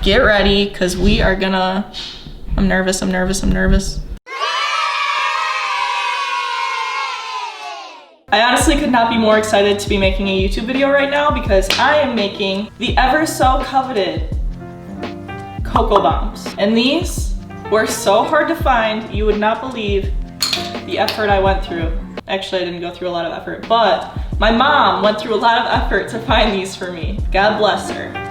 get ready, because we are gonna, I'm nervous. I honestly could not be more excited to be making a YouTube video right now because I am making the ever so coveted cocoa bombs. And these were so hard to find, you would not believe the effort I went through. Actually, I didn't go through a lot of effort, but my mom went through a lot of effort to find these for me. God bless her.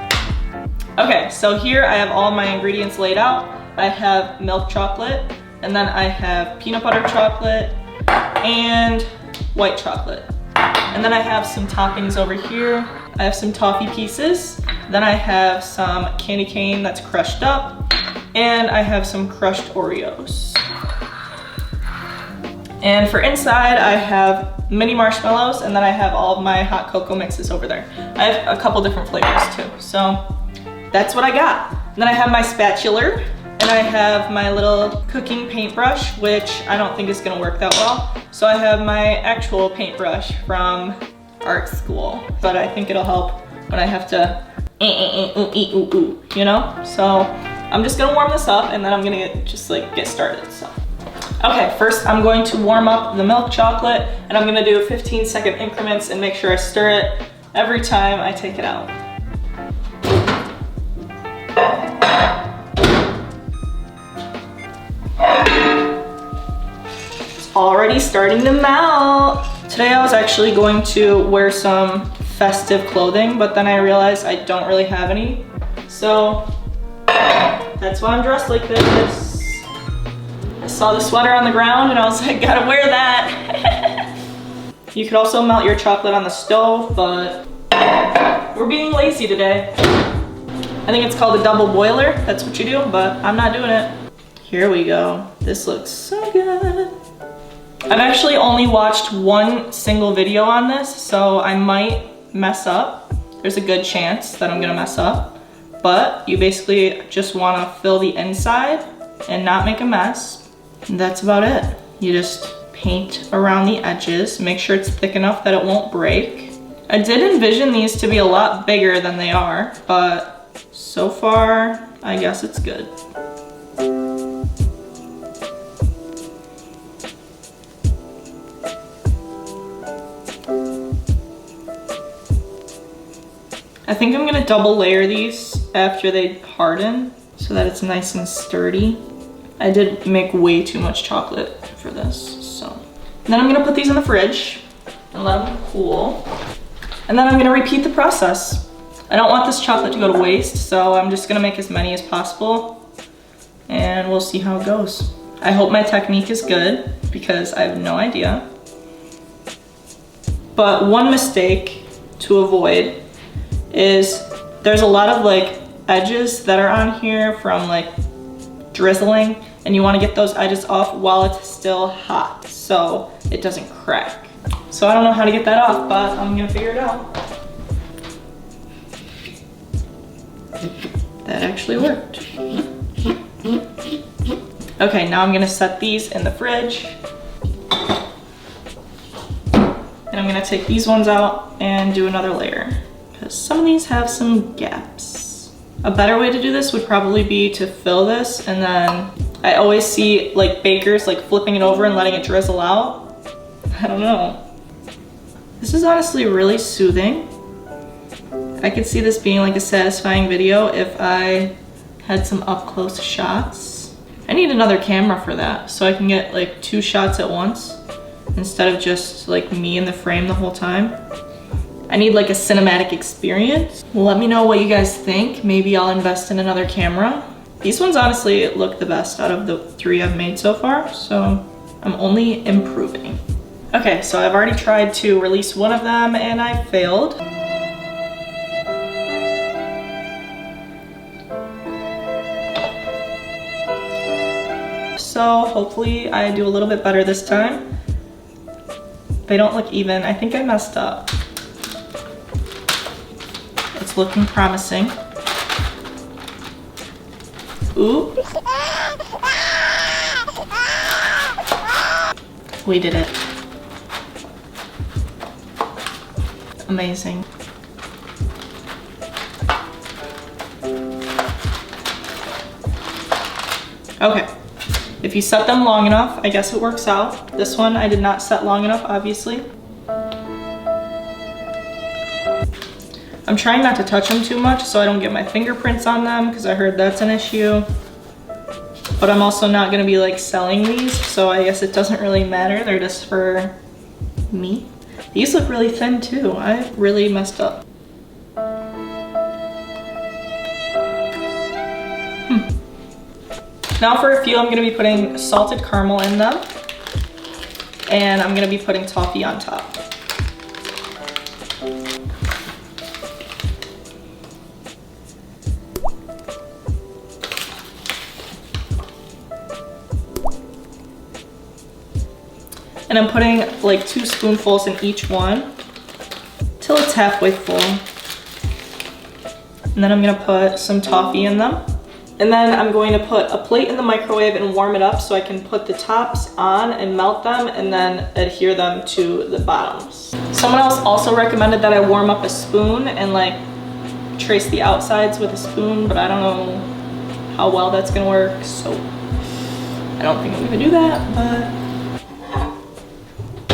Okay, so here I have all my ingredients laid out. I have milk chocolate, and then I have peanut butter chocolate, and white chocolate. And then I have some toppings over here. I have some toffee pieces. Then I have some candy cane that's crushed up, and I have some crushed Oreos. And for inside, I have mini marshmallows, and then I have all of my hot cocoa mixes over there. I have a couple different flavors too, so that's what I got. And then I have my spatula, and I have my little cooking paintbrush, which I don't think is gonna work that well. So I have my actual paintbrush from art school, but I think it'll help when I have to, you know? So I'm just gonna warm this up, and then I'm gonna get started, so. Okay, first I'm going to warm up the milk chocolate, and I'm gonna do 15-second increments and make sure I stir it every time I take it out. It's already starting to melt. Today I was actually going to wear some festive clothing, but then I realized I don't really have any. So that's why I'm dressed like this. I saw the sweater on the ground and I was like, gotta wear that. You could also melt your chocolate on the stove, but we're being lazy today. I think it's called a double boiler. That's what you do, but I'm not doing it. Here we go. This looks so good. I've actually only watched one single video on this, so I might mess up. There's a good chance that I'm gonna mess up, but you basically just wanna fill the inside and not make a mess. And that's about it. You just paint around the edges, make sure it's thick enough that it won't break. I did envision these to be a lot bigger than they are, but so far, I guess it's good. I think I'm gonna double layer these after they harden so that it's nice and sturdy. I did make way too much chocolate for this, so. And then I'm gonna put these in the fridge and let them cool. And then I'm gonna repeat the process. I don't want this chocolate to go to waste, so I'm just gonna make as many as possible and we'll see how it goes. I hope my technique is good because I have no idea. But one mistake to avoid is there's a lot of like edges that are on here from like drizzling, and you want to get those edges off while it's still hot so it doesn't crack. So I don't know how to get that off, but I'm gonna figure it out. That actually worked. Okay, now I'm gonna set these in the fridge. And I'm gonna take these ones out and do another layer, because some of these have some gaps. A better way to do this would probably be to fill this, and then I always see like bakers like flipping it over and letting it drizzle out. I don't know. This is honestly really soothing. I could see this being like a satisfying video if I had some up close shots. I need another camera for that so I can get like 2 shots at once instead of just like me in the frame the whole time. I need like a cinematic experience. Let me know what you guys think. Maybe I'll invest in another camera. These ones honestly look the best out of the 3 I've made so far, so I'm only improving. Okay, so I've already tried to release one of them and I failed. So hopefully I do a little bit better this time. They don't look even. I think I messed up. It's looking promising. Ooh. We did it. Amazing. Okay, if you set them long enough, I guess it works out. This one I did not set long enough, obviously. I'm trying not to touch them too much so I don't get my fingerprints on them because I heard that's an issue. But I'm also not gonna be like selling these, so I guess it doesn't really matter. They're just for me. These look really thin too. I really messed up. Now for a few, I'm gonna be putting salted caramel in them. And I'm gonna be putting toffee on top. And I'm putting like 2 spoonfuls in each one till it's halfway full. And then I'm gonna put some toffee in them. And then I'm going to put a plate in the microwave and warm it up so I can put the tops on and melt them and then adhere them to the bottoms. Someone else also recommended that I warm up a spoon and like trace the outsides with a spoon, but I don't know how well that's gonna work, so I don't think I'm gonna do that,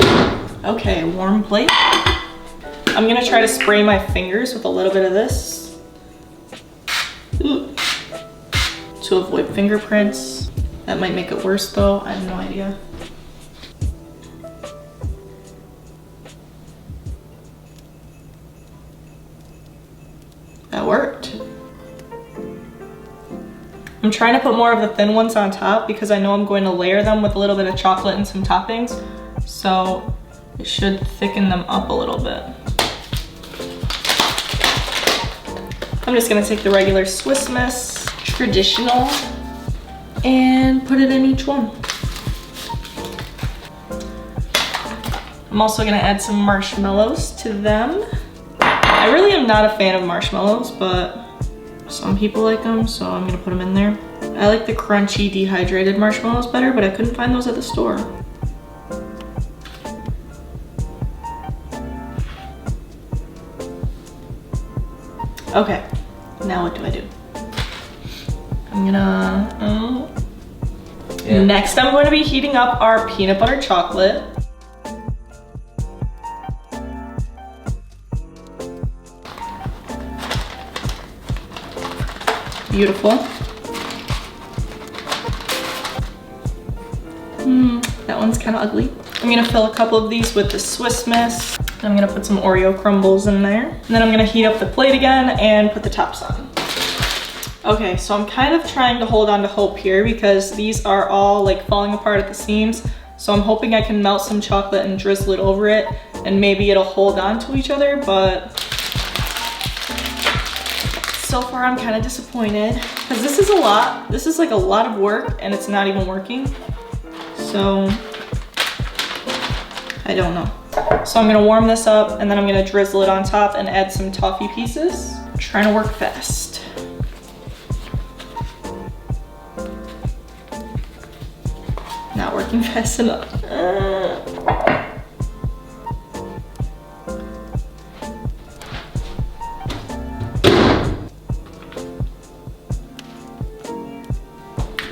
but okay, warm plate. I'm gonna try to spray my fingers with a little bit of this. Ooh. To avoid fingerprints. That might make it worse though, I have no idea. That worked. I'm trying to put more of the thin ones on top because I know I'm going to layer them with a little bit of chocolate and some toppings. So it should thicken them up a little bit. I'm just gonna take the regular Swiss Miss traditional and put it in each one. I'm also gonna add some marshmallows to them. I really am not a fan of marshmallows, but some people like them, so I'm gonna put them in there. I like the crunchy dehydrated marshmallows better, but I couldn't find those at the store. Okay, now what do I do? I'm gonna, Next I'm going to be heating up our peanut butter chocolate. Beautiful. That one's kind of ugly. I'm gonna fill a couple of these with the Swiss Miss. I'm gonna put some Oreo crumbles in there. And then I'm gonna heat up the plate again and put the tops on. Okay, so I'm kind of trying to hold on to hope here because these are all like falling apart at the seams. So I'm hoping I can melt some chocolate and drizzle it over it and maybe it'll hold on to each other, but so far I'm kind of disappointed because this is a lot. This is like a lot of work and it's not even working. So I don't know. So I'm gonna warm this up and then I'm gonna drizzle it on top and add some toffee pieces. I'm trying to work fast. Not working fast enough.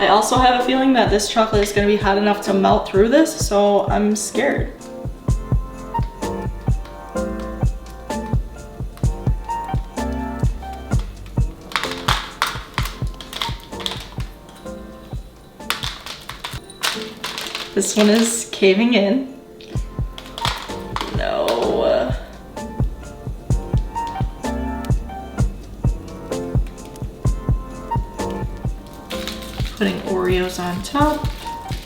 I also have a feeling that this chocolate is going to be hot enough to melt through this, so I'm scared. This one is caving in. No. Putting Oreos on top.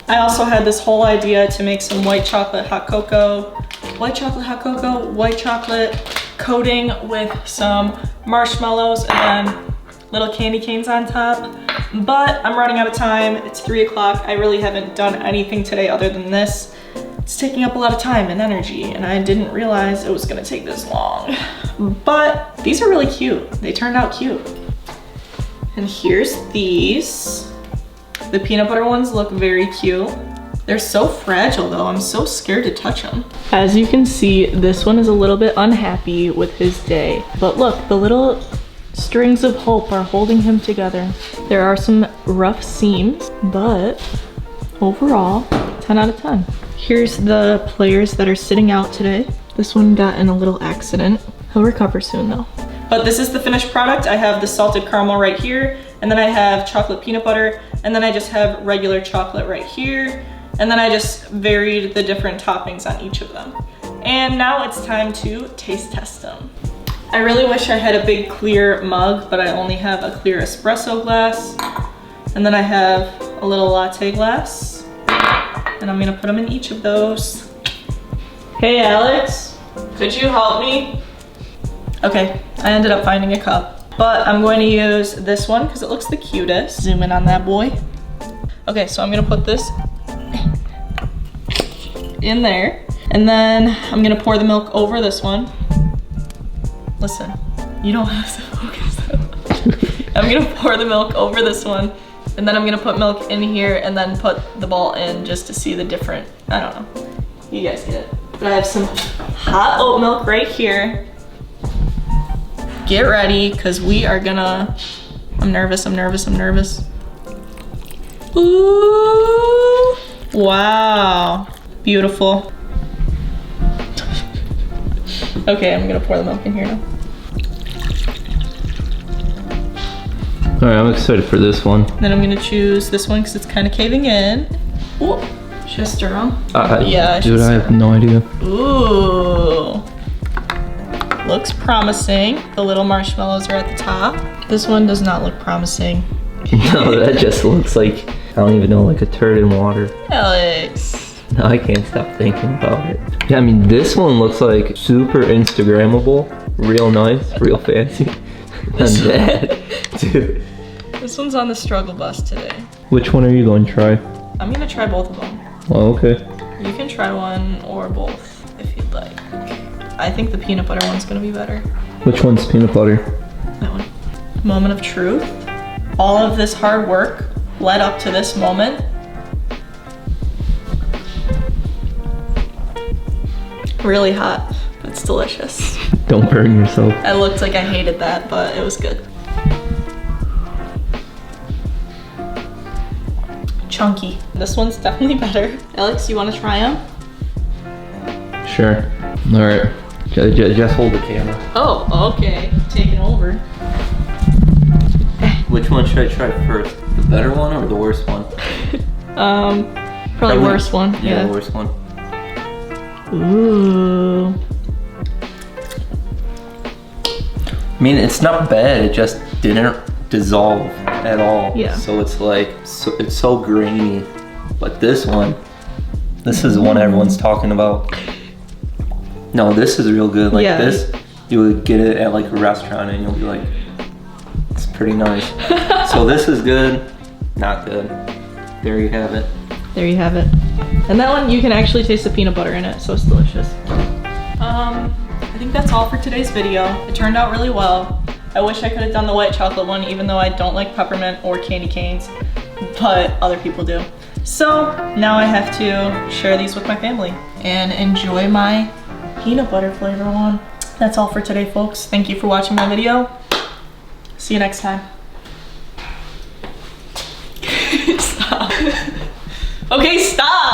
I also had this whole idea to make some white chocolate hot cocoa. White chocolate coating with some marshmallows and then little candy canes on top. But I'm running out of time. It's 3 o'clock. I really haven't done anything today other than this. It's taking up a lot of time and energy, and I didn't realize it was gonna take this long. But these are really cute. They turned out cute. And here's these. The peanut butter ones look very cute. They're so fragile though. I'm so scared to touch them. As you can see, this one is a little bit unhappy with his day. But look, the little strings of hope are holding him together. There are some rough seams, but overall, 10 out of 10. Here's the players that are sitting out today. This one got in a little accident. He'll recover soon though. But this is the finished product. I have the salted caramel right here, and then I have chocolate peanut butter, and then I just have regular chocolate right here, and then I just varied the different toppings on each of them. And now it's time to taste test them. I really wish I had a big clear mug, but I only have a clear espresso glass. And then I have a little latte glass, and I'm gonna put them in each of those. Hey Alex, could you help me? Okay, I ended up finding a cup, but I'm going to use this one because it looks the cutest. Zoom in on that boy. Okay, so I'm gonna put this in there, and then I'm gonna pour the milk over this one. Listen, you don't have to focus. I'm gonna pour the milk over this one, and then I'm gonna put milk in here and then put the ball in just to see the different, I don't know. You guys get it. But I have some hot oat milk right here. Get ready, because we are gonna, I'm nervous. Ooh, wow, beautiful. Okay, I'm gonna pour the milk in here now. All right, I'm excited for this one. Then I'm gonna choose this one because it's kind of caving in. Ooh, should I stir them? Yeah, dude, I have no idea. Ooh, looks promising. The little marshmallows are at the top. This one does not look promising. No, that just looks like, I don't even know, like a turd in water. Alex. No, I can't stop thinking about it. Yeah, I mean, this one looks like super Instagrammable, real nice, real fancy. And that, dude. This one's on the struggle bus today. Which one are you going to try? I'm gonna try both of them. Oh, okay. You can try one or both if you'd like. I think the peanut butter one's gonna be better. Which one's peanut butter? That one. Moment of truth. All of this hard work led up to this moment. Really hot, but it's delicious. Don't burn yourself. I looked like I hated that, but it was good. Chunky. This one's definitely better. Alex, you want to try them? Sure. All right. Just hold the camera. Oh, okay. Taking over. Which one should I try first? The better one or the worst one? Probably worst one. Yeah, the worst one. Ooh. I mean, it's not bad. It just didn't dissolve at all. Yeah. So it's like, it's so grainy. But this one, this is the one everyone's talking about. No, this is real good. Like this, you would get it at like a restaurant and you'll be like, it's pretty nice. So this is good, not good. There you have it. There you have it. And that one, you can actually taste the peanut butter in it, so it's delicious. I think that's all for today's video. It turned out really well. I wish I could have done the white chocolate one, even though I don't like peppermint or candy canes, but other people do. So now I have to share these with my family and enjoy my peanut butter flavor one. That's all for today, folks. Thank you for watching my video. See you next time. Stop. Okay, stop.